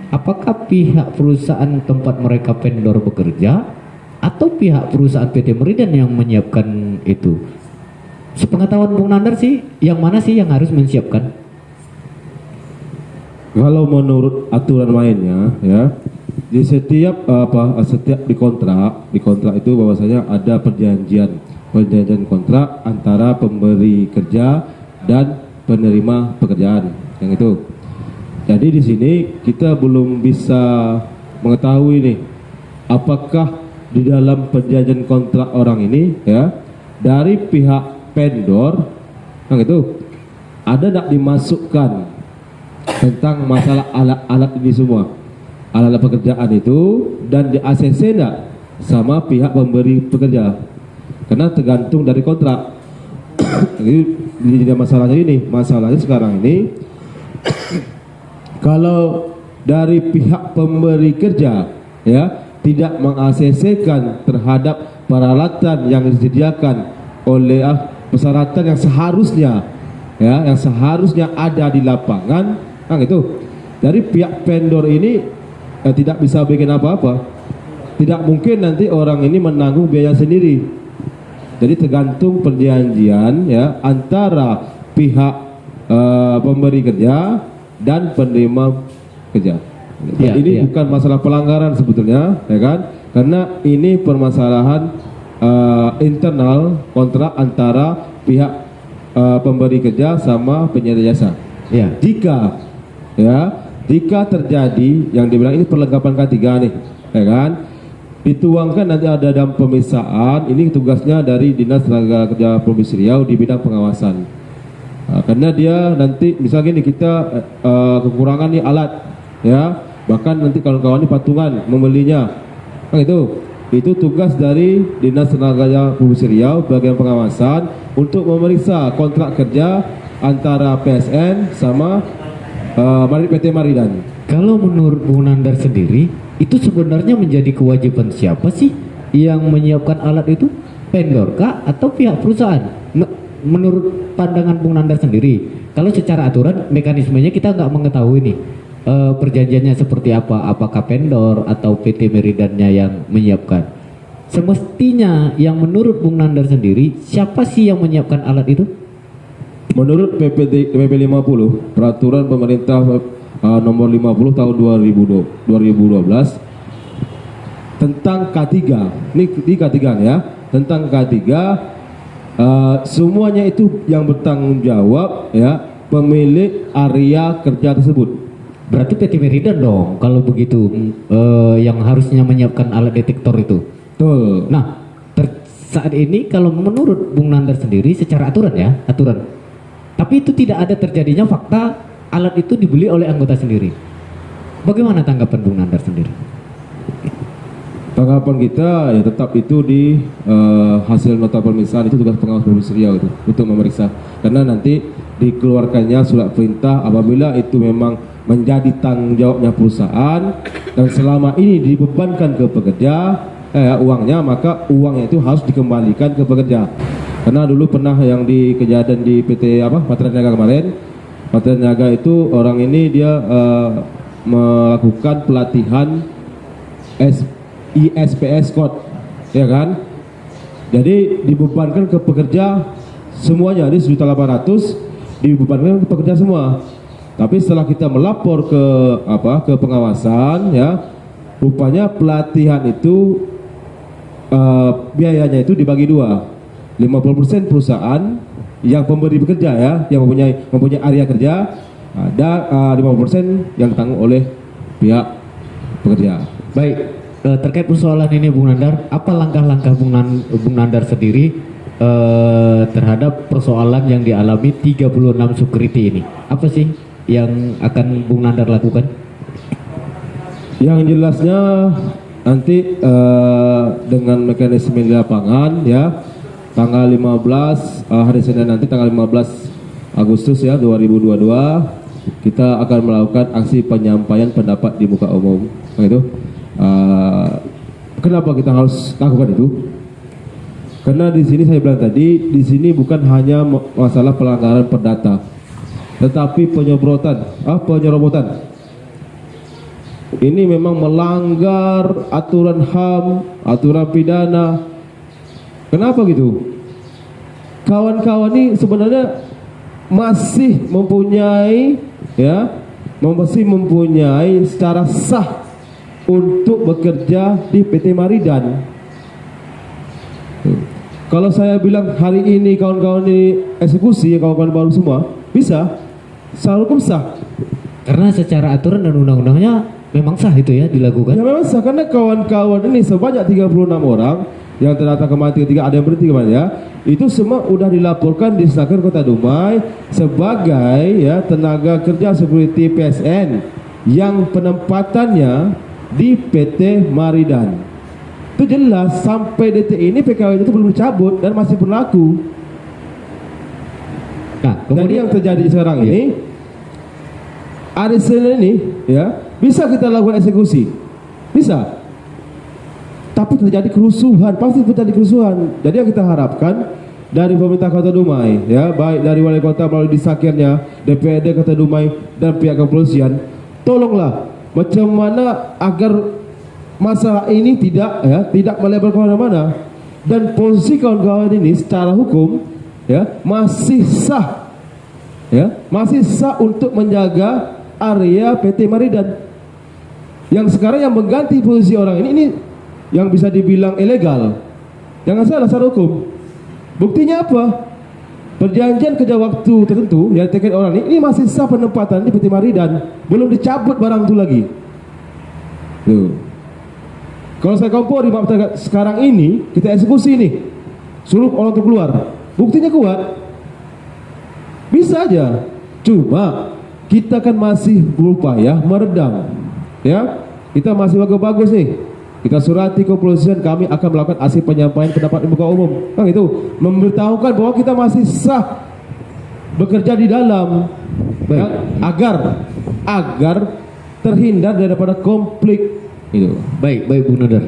apakah pihak perusahaan tempat mereka vendor bekerja atau pihak perusahaan PT Meridian yang menyiapkan itu? Sepengetahuan Bung Nandar sih, yang mana sih yang harus menyiapkan? Kalau menurut aturan mainnya ya, di setiap setiap di kontrak itu bahwasanya ada perjanjian kontrak antara pemberi kerja dan penerima pekerjaan yang itu. Jadi di sini kita belum bisa mengetahui nih apakah di dalam perjanjian kontrak orang ini ya dari pihak vendor yang itu ada tidak dimasukkan tentang masalah alat-alat ini semua, alat-alat pekerjaan itu, dan di ACC enggak sama pihak pemberi pekerja, karena tergantung dari kontrak. Jadi masalahnya sekarang ini kalau dari pihak pemberi kerja ya tidak meng-ACC-kan terhadap peralatan yang disediakan oleh persyaratan yang seharusnya ada di lapangan, itu dari pihak vendor ini tidak bisa bikin apa-apa. Tidak mungkin nanti orang ini menanggung biaya sendiri. Jadi tergantung perjanjian ya antara pihak pemberi kerja dan penerima kerja. Ini bukan masalah pelanggaran sebetulnya, ya kan? Karena ini permasalahan internal kontrak antara pihak pemberi kerja sama penyedia jasa. Ya. Jika terjadi yang dibilang ini perlengkapan K3 nih, ya kan? Dituangkan nanti ada dalam pemeriksaan, ini tugasnya dari Dinas Tenaga Kerja Provinsi Riau di bidang pengawasan. Karena dia nanti misalnya gini, kita kekurangan nih alat, ya, bahkan nanti kawan-kawan ini patungan membelinya, itu tugas dari Dinas Tenaga Kerja Provinsi Riau bagian pengawasan untuk memeriksa kontrak kerja antara PSN sama PT Meridian. Kalau menurut Bung Nandar sendiri, itu sebenarnya menjadi kewajiban siapa sih yang menyiapkan alat itu? Vendor kah atau pihak perusahaan? Menurut pandangan Bung Nandar sendiri, kalau secara aturan mekanismenya kita nggak mengetahui nih perjanjiannya seperti apa, apakah vendor atau PT Meridiannya yang menyiapkan. Semestinya yang menurut Bung Nandar sendiri, siapa sih yang menyiapkan alat itu? Menurut PP 50, peraturan pemerintah nomor 50 tahun 2012 tentang K3, ini di K3 ya, tentang K3 semuanya itu yang bertanggung jawab ya pemilik area kerja tersebut. Berarti PT Meridian dong kalau begitu yang harusnya menyiapkan alat detektor itu. Betul. Nah, saat ini kalau menurut Bung Nandar sendiri secara aturan ya, aturan. Tapi itu tidak ada terjadinya fakta alat itu dibeli oleh anggota sendiri. Bagaimana tanggapan Bung Nandar sendiri? Tanggapan kita ya tetap itu di hasil nota pemeriksaan, itu tugas pengawas Provinsi Riau itu untuk memeriksa. Karena nanti dikeluarkannya surat perintah apabila itu memang menjadi tanggung jawabnya perusahaan dan selama ini dibebankan ke pekerja uangnya, maka uangnya itu harus dikembalikan ke pekerja. Karena dulu pernah yang di kejadian di PT Patra Niaga kemarin, Patra Niaga itu orang ini dia melakukan pelatihan ISPS code, ya kan? Jadi dibebankan ke pekerja semuanya, ini 1.800.000 dibebankan ke pekerja semua. Tapi setelah kita melapor ke pengawasan, ya, rupanya pelatihan itu biayanya itu dibagi dua. 50% perusahaan yang pemberi pekerja ya, yang mempunyai area kerja, ada 50% yang ditanggung oleh pihak pekerja. Baik, terkait persoalan ini Bung Nandar, apa langkah-langkah Bung Nandar sendiri terhadap persoalan yang dialami 36 security ini? Apa sih yang akan Bung Nandar lakukan? Yang jelasnya nanti dengan mekanisme di lapangan ya, tanggal 15 hari Senin nanti tanggal 15 Agustus ya 2022 kita akan melakukan aksi penyampaian pendapat di muka umum. Kenapa kita harus lakukan itu? Karena di sini saya bilang tadi, di sini bukan hanya masalah pelanggaran perdata, tetapi penyerobotan. Ini memang melanggar aturan HAM, aturan pidana. Kenapa gitu? Kawan-kawan ini sebenarnya masih mempunyai secara sah untuk bekerja di PT Maridan. Kalau saya bilang hari ini kawan-kawan ini eksekusi, kawan-kawan baru semua bisa, secara hukum sah. Karena secara aturan dan undang-undangnya memang sah itu ya dilakukan. Ya memang sah, karena kawan-kawan ini sebanyak 36 orang yang terdata kematian ketiga, ada yang berhenti kemana ya, itu semua udah dilaporkan di Snaker Kota Dumai sebagai tenaga kerja security PSN yang penempatannya di PT Maridan. Itu jelas sampai detik ini PKW itu belum dicabut dan masih berlaku. Nah, Jadi yang terjadi sekarang ini, ADC ini bisa kita lakukan eksekusi, bisa. Tapi terjadi kerusuhan, pasti terjadi kerusuhan. Jadi yang kita harapkan dari pemerintah Kota Dumai, baik dari wali kota melalui disakirnya, DPRD Kota Dumai dan pihak kepolisian, tolonglah macam mana agar masalah ini tidak melebar ke mana-mana, dan posisi kawan-kawan ini secara hukum masih sah, masih sah untuk menjaga area PT Maridan. Yang sekarang yang mengganti posisi orang ini yang bisa dibilang ilegal, jangan salah secara hukum. Buktinya apa? Perjanjian kerja waktu tertentu yang terkait orang ini masih sah penempatan di PT Maridan, belum dicabut barang itu lagi. Kalau saya kompor di Mapta sekarang ini, kita eksekusi ini, suruh orang untuk keluar, buktinya kuat, bisa aja. Cuma kita kan masih berupaya meredam, kita masih bagus-bagus nih. Kita surati kepolisian, kami akan melakukan aksi penyampaian pendapat di muka umum. Kan itu memberitahukan bahwa kita masih sah bekerja di dalam, agar terhindar daripada konflik itu. Baik Bung Nadar.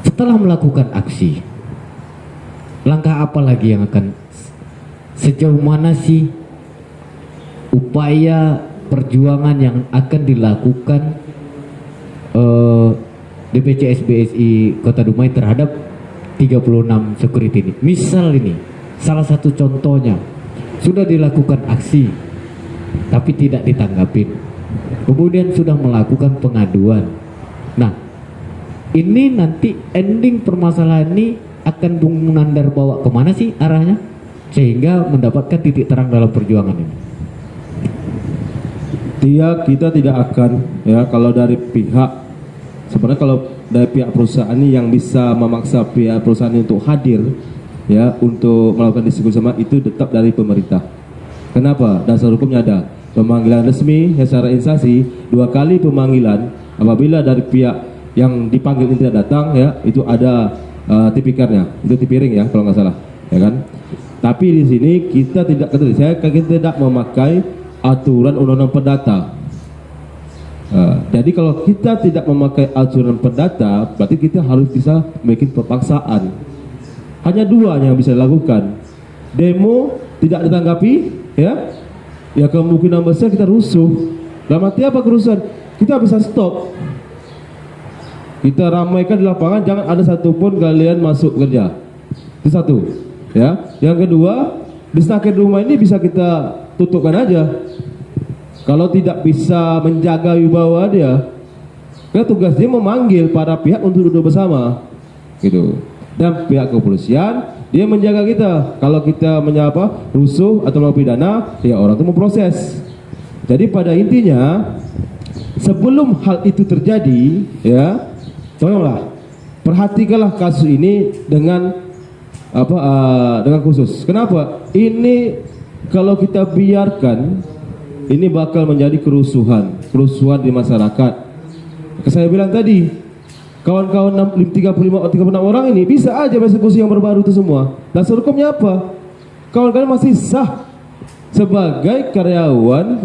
Setelah melakukan aksi, langkah apa lagi yang akan, sejauh mana sih upaya perjuangan yang akan dilakukan DPC SBSI Kota Dumai terhadap 36 security ini? Misal ini salah satu contohnya, sudah dilakukan aksi tapi tidak ditanggapin, kemudian sudah melakukan pengaduan. Nah, ini nanti ending permasalahan ini akan Bung Nandar bawa kemana sih arahnya sehingga mendapatkan titik terang dalam perjuangan ini? Kita tidak akan kalau dari pihak, sebenarnya kalau dari pihak perusahaan ini yang bisa memaksa pihak perusahaan ini untuk hadir untuk melakukan diskusi sama itu tetap dari pemerintah. Kenapa? Dasar hukumnya ada pemanggilan resmi secara instansi, 2 kali pemanggilan. Apabila dari pihak yang dipanggil ini tidak datang itu ada tipikarnya, itu tipiring kalau nggak salah, kan? Tapi di sini kita tidak memakai aturan undang-undang perdata. Jadi kalau kita tidak memakai aturan perdata, berarti kita harus bisa bikin pepaksaan. Hanya 2 yang bisa dilakukan. Demo tidak ditanggapi, ya kemungkinan besar kita rusuh. Dalam arti apa kerusuhan? Kita bisa stop. Kita ramaikan di lapangan, jangan ada satupun kalian masuk kerja. Itu satu. Yang kedua, di Snaker Dumai ini bisa kita tutupkan aja. Kalau tidak bisa menjaga wibawa dia, tugas dia memanggil para pihak untuk duduk bersama, gitu. Dan pihak kepolisian dia menjaga kita. Kalau kita menyapa rusuh atau melakukan pidana, orang itu memproses. Jadi pada intinya, sebelum hal itu terjadi, tolonglah perhatikanlah kasus ini dengan dengan khusus. Kenapa? Ini kalau kita biarkan, ini bakal menjadi kerusuhan di masyarakat. Saya bilang tadi, kawan-kawan 36 orang ini bisa aja eksekusi yang baru-baru itu semua. Dasar hukumnya apa? Kawan-kawan masih sah sebagai karyawan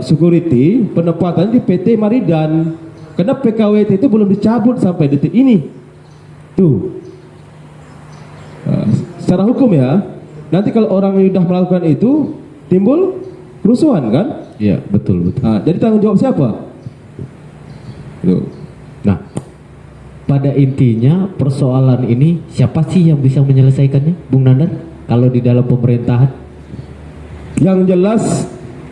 security penempatan di PT Maridan. Karena PKWT itu belum dicabut sampai detik ini. Tuh. Secara hukum ya, nanti kalau orang sudah melakukan itu timbul kerusuhan kan? Iya, betul betul. Nah, jadi tanggung jawab siapa? Tuh. Nah, pada intinya persoalan ini siapa sih yang bisa menyelesaikannya, Bung Nandar? Kalau di dalam pemerintahan? Yang jelas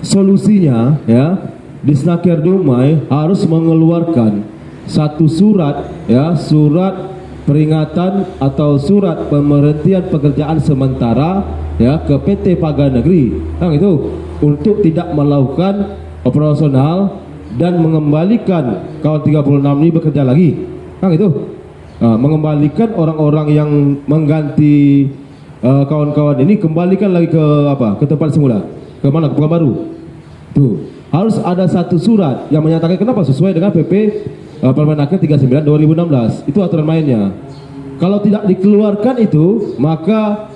solusinya ya, Disnaker Dumai harus mengeluarkan satu surat ya, surat peringatan atau surat pemberhentian pekerjaan sementara ya ke PT Paga Negeri. Nah, itu untuk tidak melakukan operasional dan mengembalikan kawan 36 ini bekerja lagi. Nah, itu mengembalikan orang-orang yang mengganti kawan-kawan ini, kembalikan lagi ke apa? Ke tempat semula. Ke mana? Ke Pekanbaru. Tuh. Harus ada satu surat yang menyatakan kenapa sesuai dengan PP Permenaker 39 2016. Itu aturan mainnya. Kalau tidak dikeluarkan itu, maka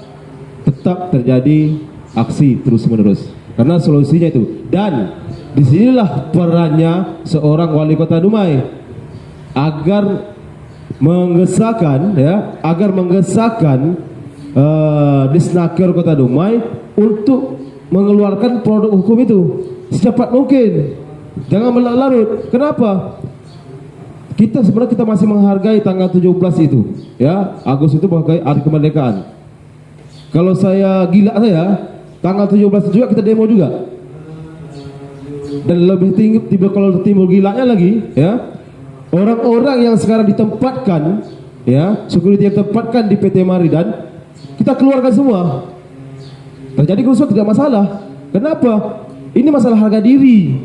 tetap terjadi aksi terus-menerus. Karena solusinya itu. Dan disinilah perannya seorang wali kota Dumai agar menggesahkan ya, Disnaker Kota Dumai untuk mengeluarkan produk hukum itu secepat mungkin. Jangan berlarut-larut. Kenapa? Kita sebenarnya kita masih menghargai tanggal 17 itu, ya, Agustus itu sebagai hari kemerdekaan. Kalau saya gila tanggal 17 juga kita demo juga. Dan lebih tinggi kalau timbul gilanya lagi, ya, orang-orang yang sekarang ditempatkan, ya, security yang ditempatkan di PT Maridan, kita keluarkan semua. Terjadi kerusuhan tidak masalah. Kenapa? Ini masalah harga diri.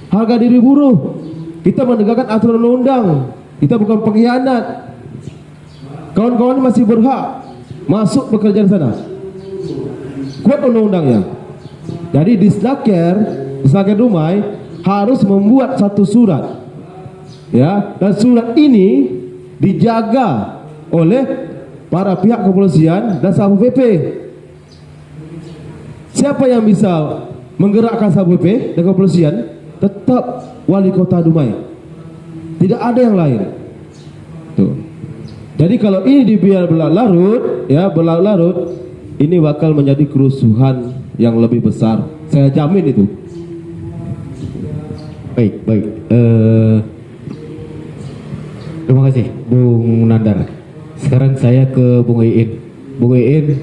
Harga diri buruh. Kita menegakkan aturan undang-undang. Kita bukan pengkhianat. Kawan-kawan masih berhak masuk bekerja di sana. Kuat undang-undangnya. Jadi Disnaker Dumai harus membuat satu surat. Ya, dan surat ini dijaga oleh para pihak kepolisian dan Satpol PP. Siapa yang bisa menggerakkan Satpol PP dan kepolisian? Tetap wali kota Dumai. Tidak ada yang lain. Tuh. Jadi kalau ini dibiar berlarut, ini bakal menjadi kerusuhan yang lebih besar. Saya jamin itu. Baik. Terima kasih, Bung Nandar. Sekarang saya ke Bung Iin. Bung Iin,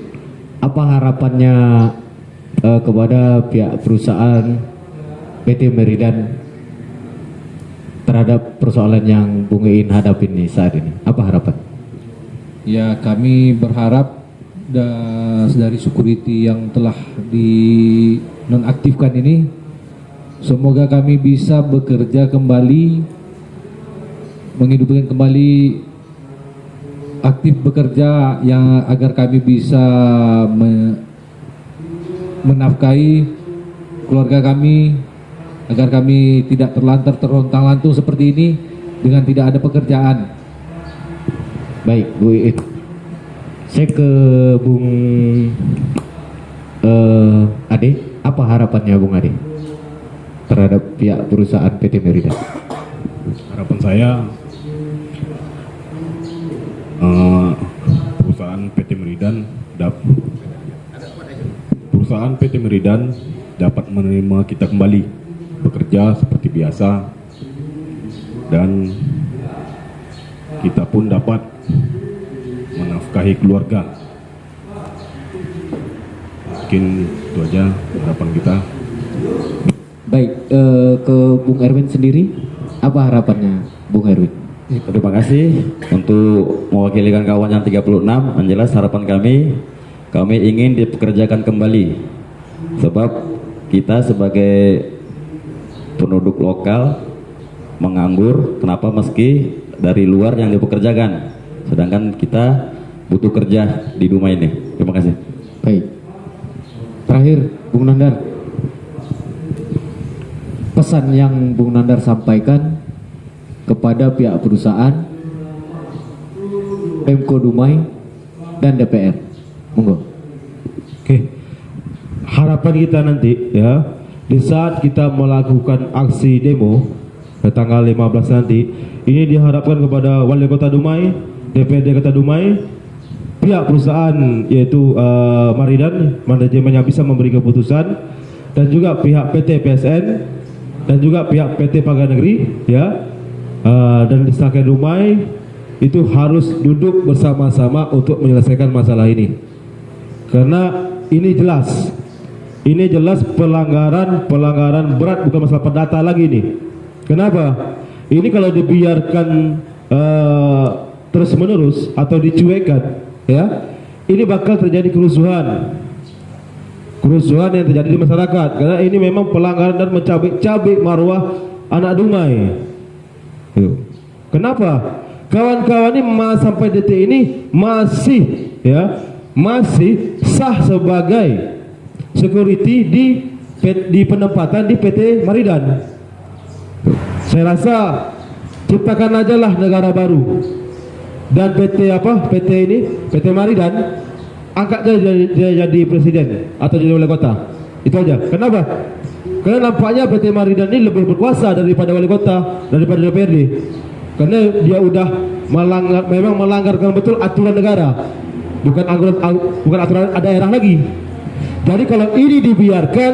apa harapannya kepada pihak perusahaan PT Meridan terhadap persoalan yang Bung Iin hadapi ini saat ini? Apa harapan? Ya, kami berharap dari security yang telah dinonaktifkan ini, semoga kami bisa bekerja kembali, menghidupkan kembali, aktif bekerja, yang agar kami bisa menafkahi keluarga kami, agar kami tidak terlantar terontang-lantung seperti ini dengan tidak ada pekerjaan. Baik, Bu Iin. Saya ke Bung Ade. Apa harapannya Bung Ade terhadap pihak perusahaan PT Meridan? Harapan saya perusahaan PT Meridan dapat menerima kita kembali bekerja seperti biasa, dan kita pun dapat menafkahi keluarga. Mungkin itu aja harapan kita. Baik, ke Bung Erwin sendiri, apa harapannya Bung Erwin? Terima kasih untuk mewakili kawan yang 36. Yang jelas harapan kami ingin dipekerjakan kembali, sebab kita sebagai penduduk lokal menganggur. Kenapa? Meski dari luar yang dipekerjakan, sedangkan kita butuh kerja di Dumai ini. Terima kasih. Baik. Terakhir, Bung Nandar, pesan yang Bung Nandar sampaikan kepada pihak perusahaan, Pemko Dumai, dan DPR. Monggo. Oke. Harapan kita nanti, ya, di saat kita melakukan aksi demo, tanggal 15 nanti. Ini diharapkan kepada Wali Kota Dumai, DPRD Kota Dumai, pihak perusahaan yaitu Maridan manajemen yang bisa memberi keputusan, dan juga pihak PT PSN dan juga pihak PT Pagad Negeri ya, dan Distrik Dumai itu harus duduk bersama-sama untuk menyelesaikan masalah ini, karena ini jelas pelanggaran berat, bukan masalah perdata lagi ini. Kenapa? Ini kalau dibiarkan terus menerus atau dicuekkan ya, ini bakal terjadi kerusuhan yang terjadi di masyarakat, karena ini memang pelanggaran dan mencabik-cabik marwah anak Dumai. Kenapa? Kawan-kawan ini sampai detik ini masih sah sebagai security di penempatan di PT Maridan. Saya rasa ciptakan aja lah negara baru, dan PT Maridan angkat dia jadi presiden atau jadi wali kota. Itu aja. Kenapa? Karena nampaknya PT Maridan ini lebih berkuasa daripada wali kota, daripada DPRD. Karena dia udah memang melanggarkan betul aturan negara, bukan aturan daerah lagi. Jadi kalau ini dibiarkan,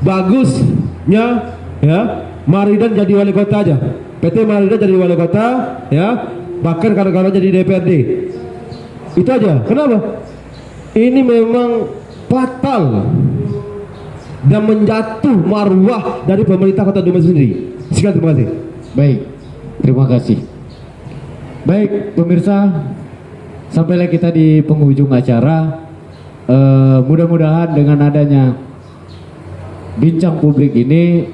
bagusnya ya Maridan jadi wali kota aja, PT Maridan jadi wali kota ya, bahkan kadang-kadang jadi DPRD. Itu aja. Kenapa? Ini memang fatal dan menjatuh marwah dari pemerintah Kota Dumai sendiri. Sekian, terima kasih. Baik, terima kasih. Baik pemirsa, sampailah kita di penghujung acara. Mudah-mudahan dengan adanya bincang publik ini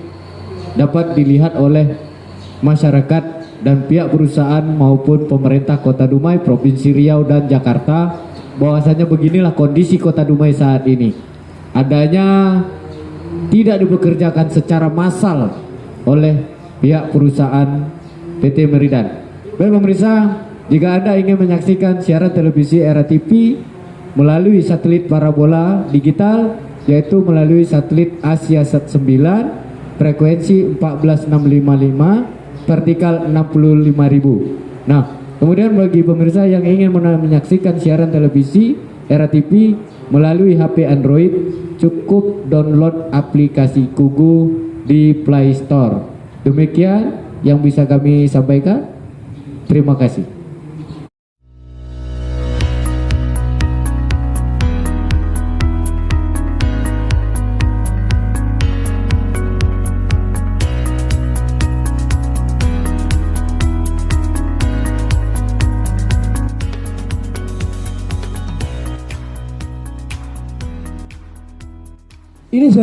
dapat dilihat oleh masyarakat dan pihak perusahaan maupun pemerintah Kota Dumai, Provinsi Riau dan Jakarta, bahwasanya beginilah kondisi Kota Dumai saat ini. Adanya tidak dibekerjakan secara massal oleh pihak perusahaan PT Maridan. Baik pemirsa, jika Anda ingin menyaksikan siaran televisi Era TV melalui satelit parabola digital, yaitu melalui satelit AsiaSat 9, frekuensi 14655, vertikal 65.000. Nah, kemudian bagi pemirsa yang ingin menyaksikan siaran televisi Era TV melalui HP Android, cukup download aplikasi Kugu di Play Store. Demikian yang bisa kami sampaikan. Terima kasih. Ini saya